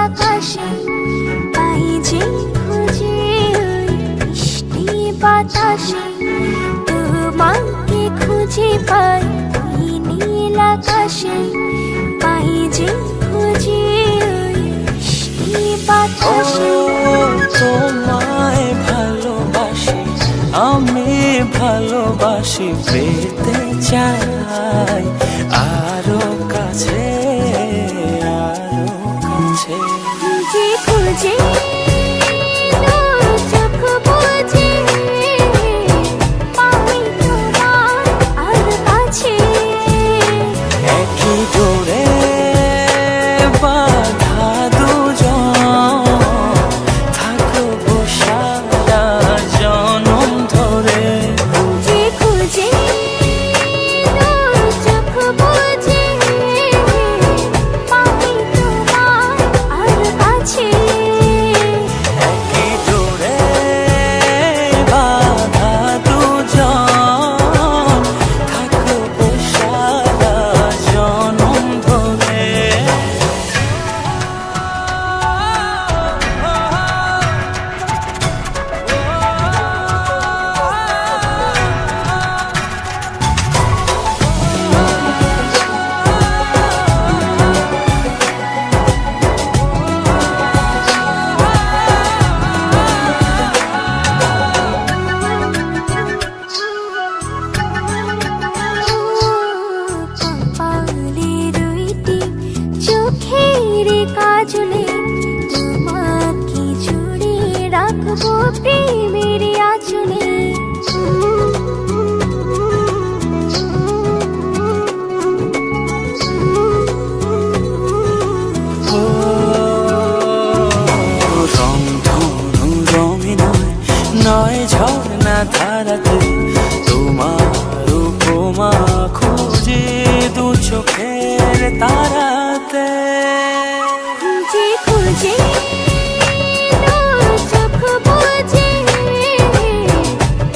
আকাশে পাই যে খুঁজে ওই মিষ্টি বাতাসে তোমাকে খুঁজে পাই ওই নীল আকাশে পাই যে খুঁজে ওই মিষ্টি বাতাসে। তোমায় ভালোবাসি আমি ভালোবাসি পেতে চাই আরো কাছে আরো কাছে। খুঁজে খুঁজে চোখ বুজে পাই তোমার আর কাছে। একই ডোরে বাঁধা দুজন থাকবো সারা জনম ধরে। খুঁজে খুঁজে চোখ বুজে পাই তোমার আর কাছে। একই ডোরে বাঁধা দুজন থাকবো সারা জনম ধরে। কপালে দুইটি চোখের কাজলে তোমাকে জুড়ে রাখবো প্রেমের আঁচলে। রং ধনু রঙে নয় নয় ঝর্ণা ধারাতে তোমার উপমা খুঁজে দু চোখের তারাতে। খুঁজে খুঁজে চোখ বুজে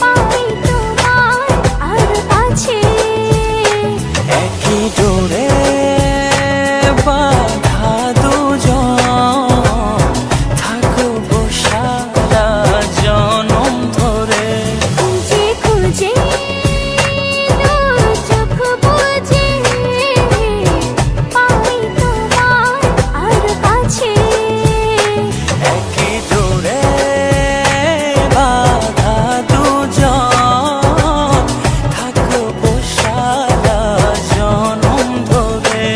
পাই তোমার আর কাছে। একই ডোরে বাঁধা দুজন থাকবো সারা জনম ধরে। খুঁজে খুঁজে চোখ বুজে পাই তোমার আর কাছে। একই ডোরে বাঁধা দুজন থাকবো সারা জনম ধরে।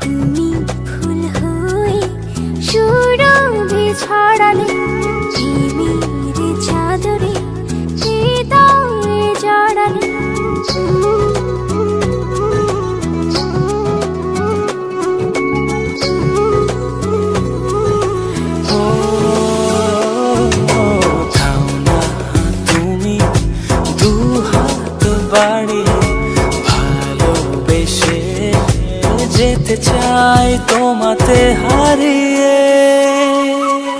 তুমি ফুল হয়ে সুরভি ছড়ালে ঝিমির চাদরে হৃদয়ে জড়ালে। ও থাও না তুমি দু হাত বাড়িয়ে ভালোবেসে যেতে চাই তোমাতে হারিয়ে।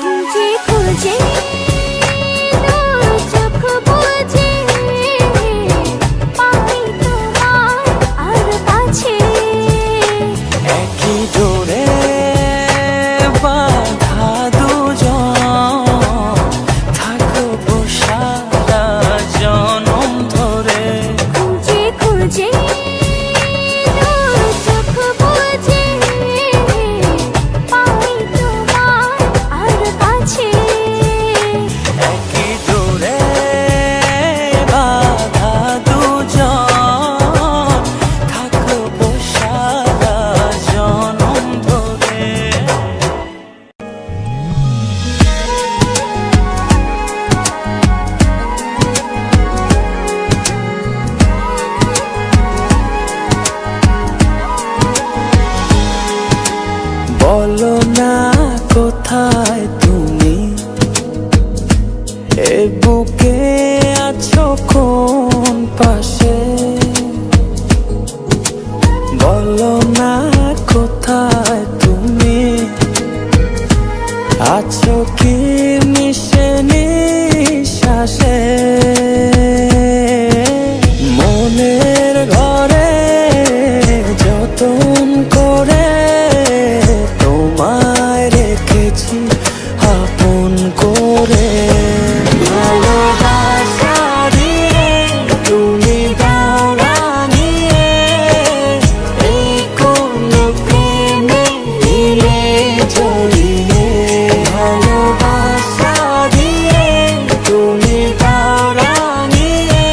খুঁজে খুঁজে চোখ বুজে পাই তোমার আর কাছে। একই ডোরে বাঁধা দুজন থাকবো সারা জনম ধরে। খুঁজে খুঁজে চোখ বুজে পাই নিঃশ্বাসে নিঃশ্বাসে মনের ঘরে যতন করে তোমায় রেখেছি আপন করে। ভালোবাসা দিয়ে তুমি দাও রাঙিয়ে, এই কোন প্রেমে দিলে জড়িয়ে। ভালোবাসা দিয়ে তুমি দাও রাঙিয়ে,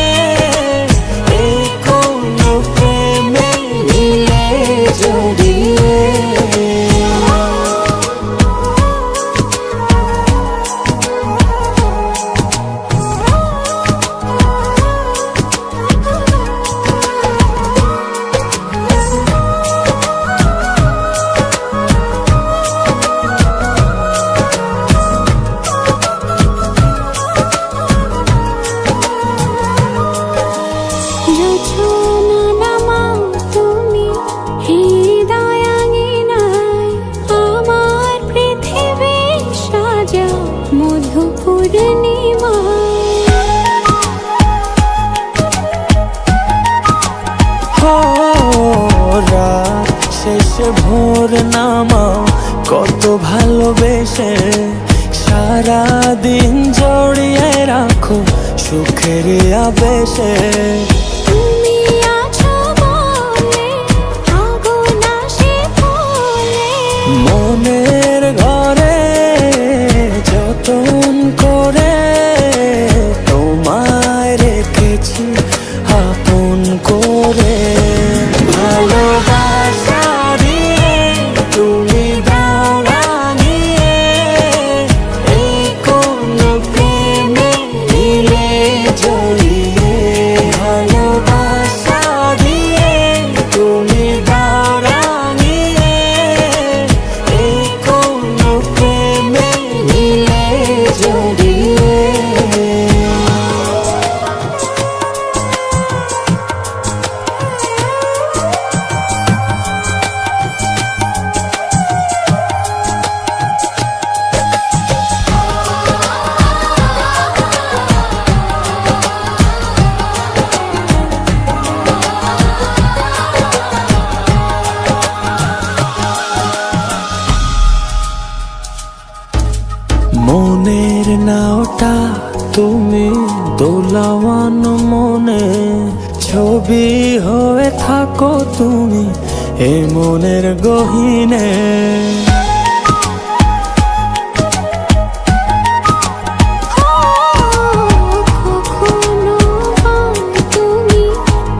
এই কোন প্রেমে দিলে জড়িয়ে। জোছনা নামাও তুমি হৃদয় আঙিনায়, আমার পৃথিবী সাজাও মধু পূর্ণিমায়। রাত শেষে ভোর নামাও কত ভালোবেসে, সারাদিন জড়িয়ে রাখো সুখের আবেশে। তুমি আছো বলে আগুন আসে বলে, মনের ঘরে যতন করে তোমায় রেখেছি আপন করে। ভালোবাসা দিয়ে তুমি দাও রাঙিয়ে, এই কোন প্রেমে দিলে জড়িয়ে। ভালোবাসা দিয়ে তুমি দাও রাঙিয়ে, এই কোন প্রেমে দিলে জড়িয়ে। মনের নাওটা তুমি দোলাওয়ান মনে, ছবি হয়ে থাকো তুমি এ মনের গহীনে। কখনো হয় তুমি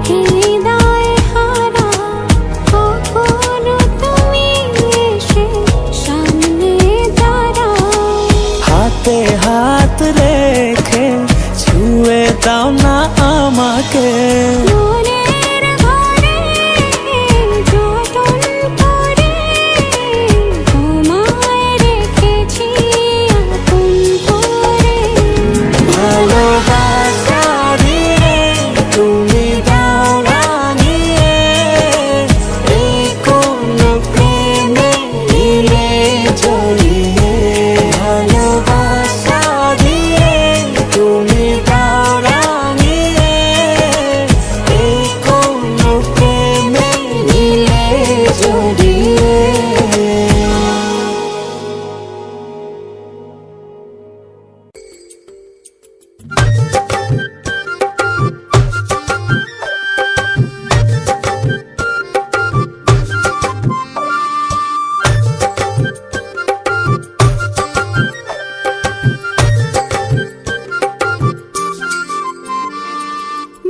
হৃদয় হারা, কখনো তুমি এসে সামনে দাঁড়াও। হাতে হাত রেখে ছুঁয়ে দাও না আমাকে, মনের ঘরে যতন করে তোমায় রেখেছি আপন করে। ভালোবাসা দিয়ে তুমি দাও রাঙিয়ে, এই কোন প্রেমে দিলে জড়িয়ে। ভালোবাসা দিয়ে তুমি দাও রাঙিয়ে, এই কোন প্রেমে দিলে জড়িয়ে।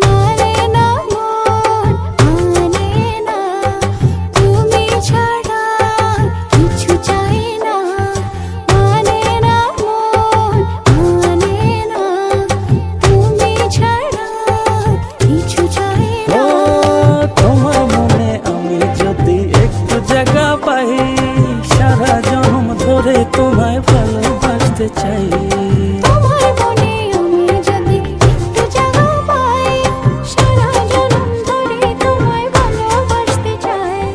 মানে না মন মানে না, তুমি ছাড়া কিছু চাই না। মানে না মন মানে না, তুমি ছাড়া কিছু চাই না। ও তোমার মনে আমি যদি একটু জায়গা পাই, সারা জন্ম ধরে তোমায় ভালোবাসতে চাই। তোমার মনে আমি যদি একটু জায়গা পাই, সারা জনম ধরে তোমায় ভালোবাসতে চাই।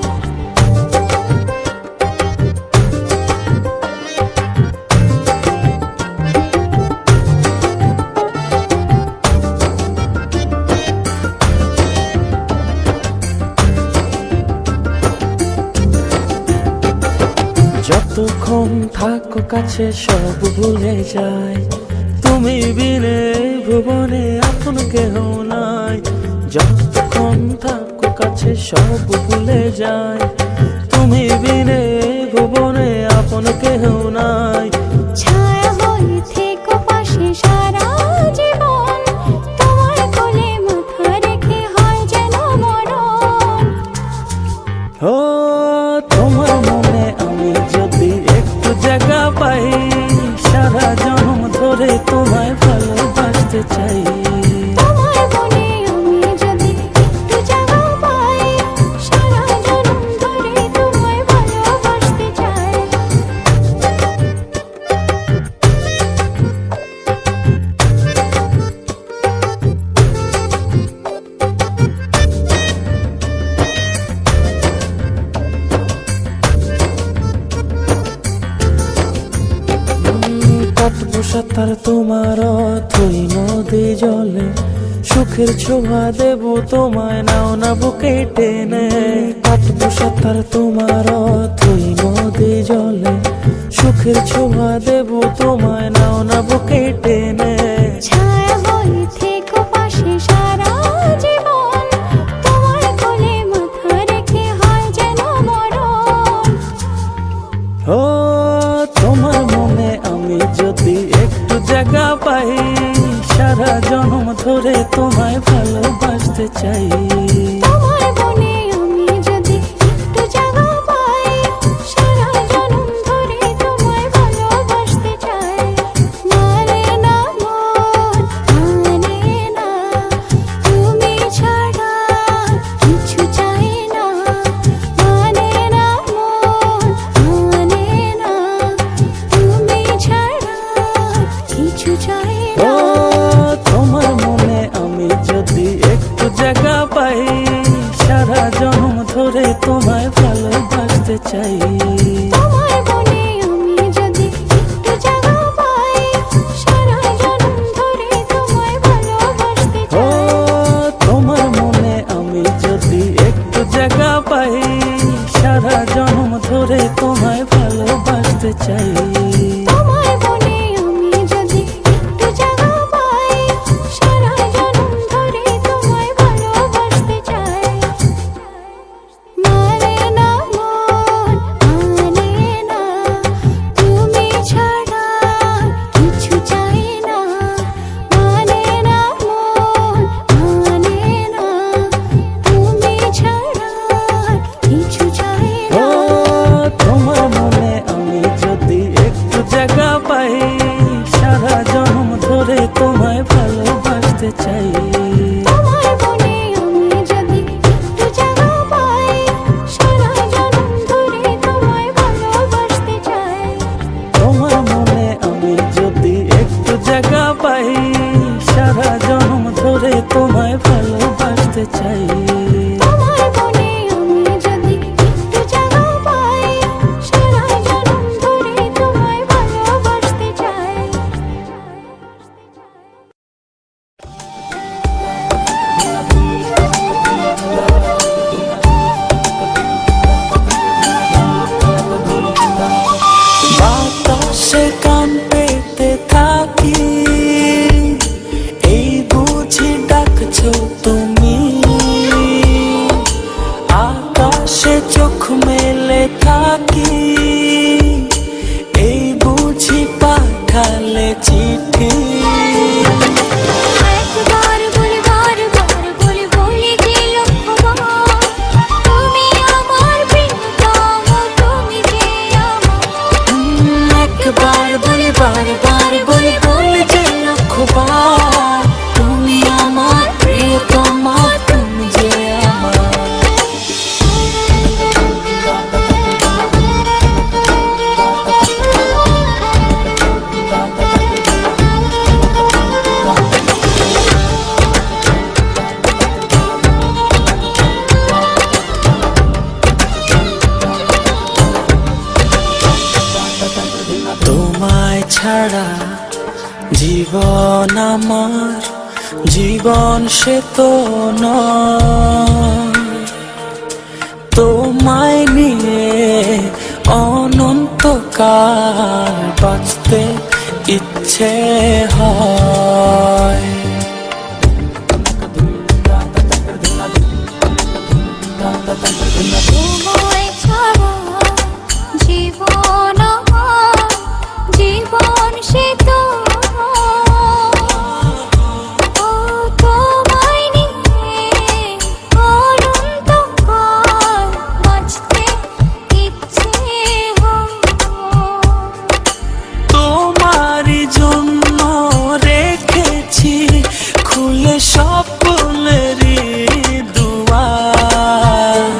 যতক্ষণ থাকো কাছে সব ভুলে যায়, তুমি বিনে ভুবনে আপন কেহ নাই। যতক্ষণ থাকো কাছে সব ভুলে যায়, তুমি বিনে ভুবনে আপন কেহ নাই। ছায়া হয়ে থেকো পাশে সারা জীবন, তোমার কোলে মাথা রেখে হয় যেন মরণ। ও তোমার মনে আমি যদি একটু জায়গা পাই, সারা জন্ম ধরে তোমায় ভালোবাসতে চাই। তোমার মনে আমি যদি একটু জায়গা পাই, সারা জনম ধরে তোমায় ভালোবাসতে চাই। কাটবো সাঁতার তোমার অথই নদী জলে, সুখের ছোঁয়া দেব তোমায় নাও না বুকে টেনে। কাটবো সাঁতার তোমার অথই নদী জলে, সুখের ছোঁয়া দেব তোমায় নাও না বুকে টেনে। ছায়া হয়ে থেকো পাশে সারা জীবন, তোমার কোলে মাথা রেখে হয় যেন মরণ। ও তোমার মনে আমি যদি একটু জায়গা পাই, সারা জন্ম ধরে তোমায় ভালোবাসতে চাই। তোমার মনে আমি যদি একটু জায়গা পাই, সারা জনম ধরে তোমায় ভালোবাসতে চাই। মানে না মন, মানে না, তুমি ছাড়া কিছু চাই না। মানে না মন, মানে না, তুমি ছাড়া কিছু চাই ও না। তোমার মনে আমি যদি একটু জায়গা পাই, সারা জন্ম ধরে তোমায় ভালোবাসতে চাই। তোমার মনে আমি যদি একটু জায়গা পাই, সারা জনম ধরে তোমায় ভালোবাসতে ও চাই। তোমার মনে আমি যদি একটু জায়গা পাই, সারা জন্ম ধরে তোমায় ভালোবাসতে চাই। তোমার মনে আমি যদি একটু জায়গা পাই, সারা জনম ধরে তোমায় ভালোবাসতে চাই। মানে না মন, মানে না, তুমি ছাড়া কিছু চাই না। মানে না মন, মানে না, তুমি ছাড়া কিছু চাই ও না। তোমার মনে আমি যদি একটু জায়গা পাই, সারা জন্ম ধরে তোমায় ভালোবাসতে চাই। তোমার মনে আমি যদি একটু জায়গা পাই, সারা জনম ধরে তোমায় ভালোবাসতে চাই। তোমার মনে আমি যদি একটু জায়গা পাই, সারা জন্ম ধরে তোমায় ভালোবাসতে চাই। তোমার মনে আমি যদি একটু জায়গা পাই, সারা জনম ধরে তোমায় ভালোবাসতে চাই। বাতাসে কান পেতে থাকি, এই বুঝি ডাকছো তুমি। আকাশে চোখ মেলে থাকি, এই বুঝি পাঠালে চিঠি। একবার বলি বারবার বলি বলি যে লক্ষ্যবার, তুমি আমার প্রিয়তম, তুমি যে আমার। একবার বলি বারবার বলি বলি যে লক্ষ্যবার, তুমি আমার প্রিয়তমা, তুমি যে আমার। তোমায় ছাড়া জীবন আমার, জীবন সে তো নয়। তোমায় নিয়ে অনন্তকাল চিরকাল বাঁচতে ইচ্ছে হয়। তোমায় ছাড়া জীবন আমার, জীবন সে তো ও তোমায় নিয়ে অনন্তকাল বাঁচতে ইচ্ছে হয়। তোমারই জন্য রেখেছি খুলে স্বপ্নেরই দুয়ার।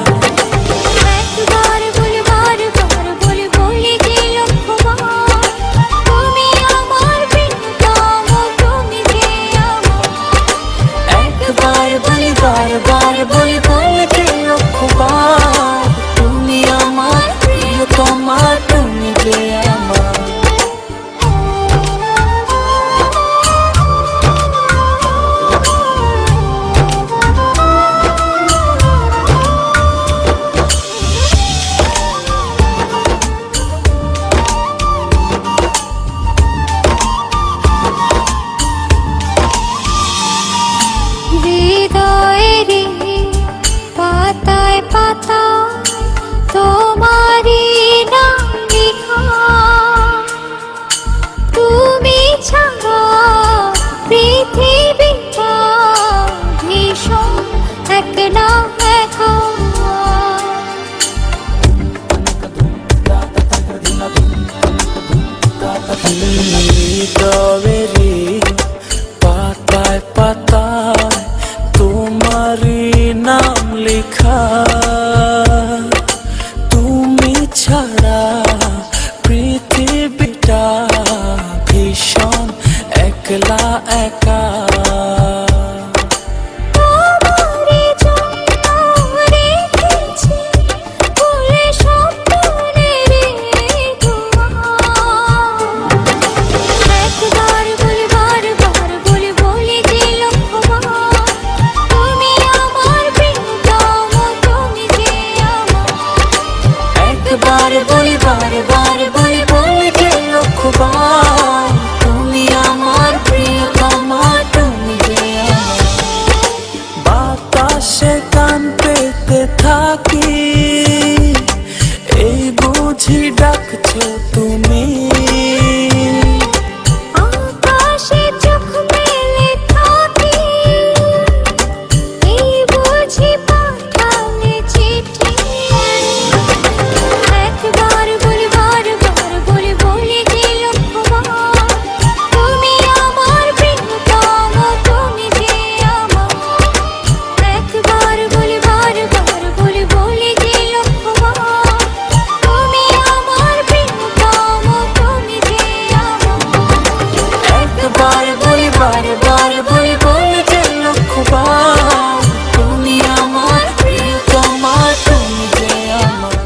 একবার বলি বারবার বলি বলি যে লক্ষবার, তুমি আমার প্রিয়তম, তুমি যে আমার। একবার বলি বারবার বলি বলি যে লক্ষবার, তুমি আমার প্রিয়তমা, তুমি যে আমার। হৃদয়েরই পাতায় পাতায় তোমারই নাম লেখা, তুমি ছাড়া পৃথিবীটা ভীষণ একলা একা। হৃদয়েরই পাতায় পাতায় তোমারই নাম লেখা, তুমি ছাড়া পৃথিবীটা ভীষণ একলা একা। তোমারই জন্য রেখেছি খুলে স্বপ্নেরই দুয়ার। একবার বলি বারবার বলি বলি যে লক্ষবার, তুমি আমার প্রিয়তম, তুমি যে আমার। একবার বলি বারবার বলি বলি যে লক্ষবার, তুমি আমার প্রিয়তমা, তুমি যে আমার। বাতাসে গান পেতে থাকি, এই বুঝি ডাকছো তুমি। আকাশে চোখ মেলে থাকি, এই বুঝি পাঠালে চিঠি। একবার বলি বারবার বলি বলি যে লক্ষবার, তুমি আমার প্রিয়তম, তুমি যে আমার। একবার বলি বারবার বলি বলি যে লক্ষবার, তুমি আমার প্রিয়তম, তুমি যে আমার। একবার বলি বারবার বলি বলি যে লক্ষবার, তুমি আমার প্রিয়তমা, তুমি যে আমার।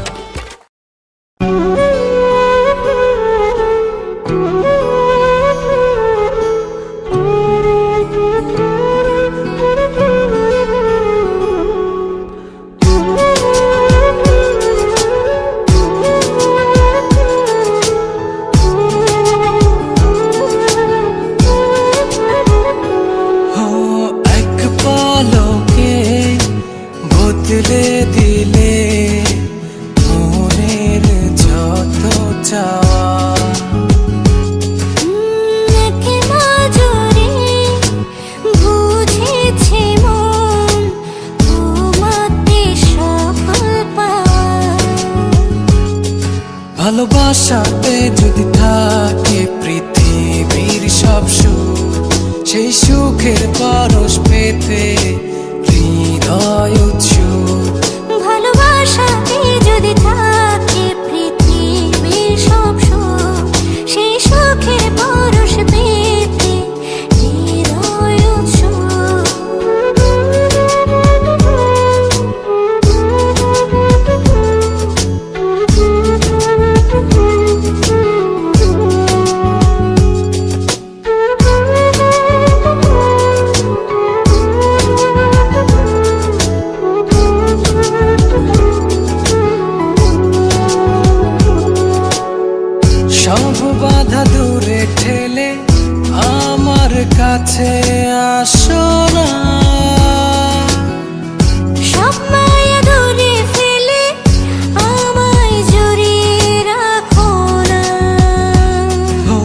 ও এক পলকে বদলে দিলে মনের যত চাওয়া। এক নজরে বুঝেছে মন তোমাতে সফল পাওয়া। ভালোবাসাতে যদি থাকে পৃথিবীর সব সুখ, সেই সুখের পরশ পেতে হৃদয় উৎসুক। ভালোবাসাতে যদি থাকে পৃথিবীর সব সুখ, সেই সুখের পরশ পেতে হৃদয় উৎসুক। কাছে আসো না, সব মায়া দূরে ফেলে আমায় জড়িয়ে রাখো না। ও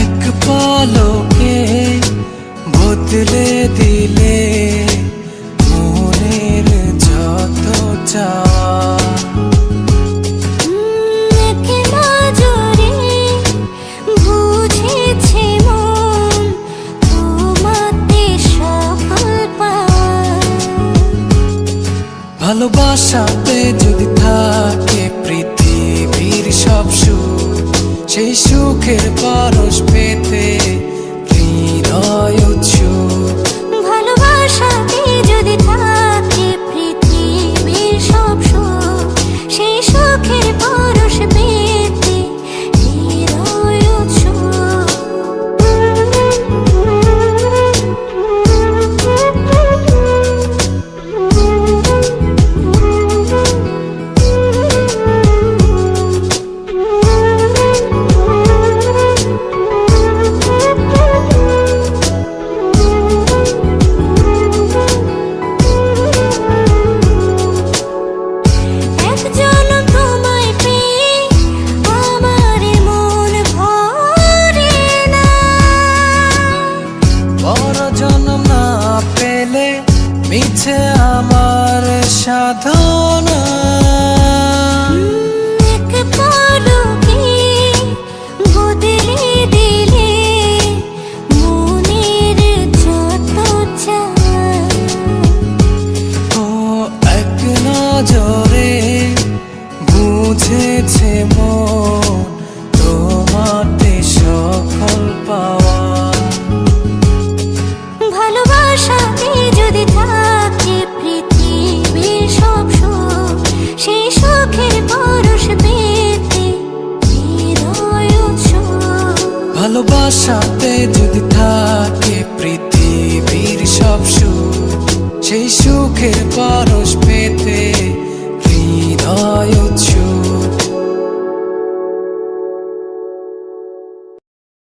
এক পলকে বদলে দিলে মনের যত চাওয়া। এক নজরে বুঝেছে মন তোমাতে সফল পাওয়া। ভালোবাসাতে যদি থাকে পৃথিবীর সব সুখ, সেই সুখের পরশ পেতে হৃদয় উৎসুক। ভালোবাসাতে যদি থাকে পৃথিবীর সব সুখ, সেই সুখের পরশ পেতে হৃদয় উৎসুক। এক জনম তোমায় পেয়ে আমার মন ভরে না। বড় জন্ম না পেলে মিছে আমার সাধনা। এক পলকে বদলে দিলে মনের যত চাওয়া। ও এক নজরে বুঝেছে মন তোমাতে সফল পাওয়া। ভালোবাসাতে যদি থাকে পৃথিবীর সব সুখ, সেই সুখের পরশ পেতে হৃদয় উৎসুক। ভালোবাসাতে যদি থাকে পৃথিবীর সব সুখ, সেই সুখের পরশ পেতে হৃদয় উৎসুক।